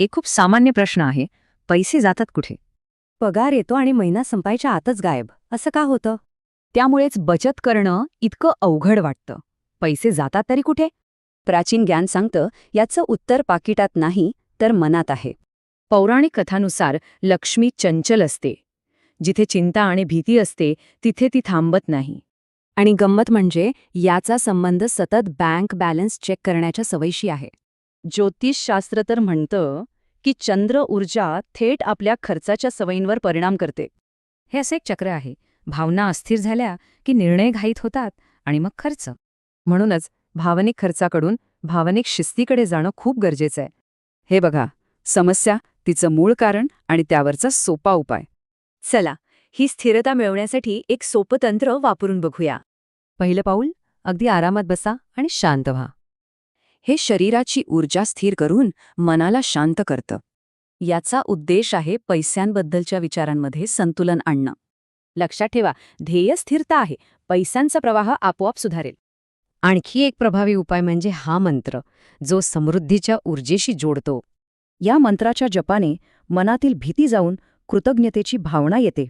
एक खूप सामान्य प्रश्न आहे, पैसे जातात कुठे? पगार येतो आणि महिना संपायच्या आतच गायब. असं का होतं? त्यामुळेच बचत करणं इतकं अवघड वाटतं. पैसे जातात तरी कुठे? प्राचीन ज्ञान सांगतं याचं उत्तर पाकिटात नाही तर मनात आहे. पौराणिक कथानुसार लक्ष्मी चंचल असते. जिथे चिंता आणि भीती असते तिथे ती थांबत नाही. आणि गंमत म्हणजे याचा संबंध सतत बँक बॅलन्स चेक करण्याच्या सवयीशी आहे. ज्योतिषशास्त्र तर म्हणतं की चंद्र ऊर्जा थेट आपल्या खर्चाच्या सवयींवर परिणाम करते. हे असे एक चक्र आहे. भावना अस्थिर झाल्या की निर्णय घाईत होतात आणि मग खर्च. म्हणूनच भावनिक खर्चाकडून भावनिक शिस्तीकडे जाणं खूप गरजेचं आहे. हे बघा, समस्या, तिचं मूळ कारण आणि त्यावरचा सोपा उपाय. चला, ही स्थिरता मिळवण्यासाठी एक सोपं तंत्र वापरून बघूया. पहिलं पाऊल, अगदी आरामात बसा आणि शांत व्हा. हे शरीराची ऊर्जा स्थिर करून मनाला शांत करतं. याचा उद्देश आहे पैशांबद्दलच्या विचारांमध्ये संतुलन आणणं. लक्षात ठेवा, ध्येय स्थिरता आहे, पैशांचा प्रवाह आपोआप सुधारेल. आणखी एक प्रभावी उपाय म्हणजे हा मंत्र, जो समृद्धीच्या ऊर्जेशी जोडतो. या मंत्राच्या जपाने मनातील भीती जाऊन कृतज्ञतेची भावना येते.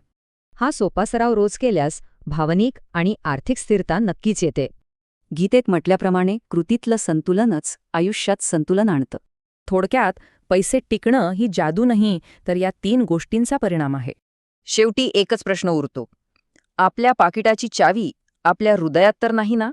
हा सोपा सराव रोज केल्यास भावनिक आणि आर्थिक स्थिरता नक्कीच येते. गीतेत म्हटल्याप्रमाणे कृतीतलं संतुलनच आयुष्यात संतुलन आणतं. थोडक्यात, पैसे टिकणं ही जादू नाही, तर या 3 गोष्टींचा परिणाम आहे. शेवटी एकच प्रश्न उरतो. आपल्या पाकिटाची चावी आपल्या हृदयात तर नाही ना?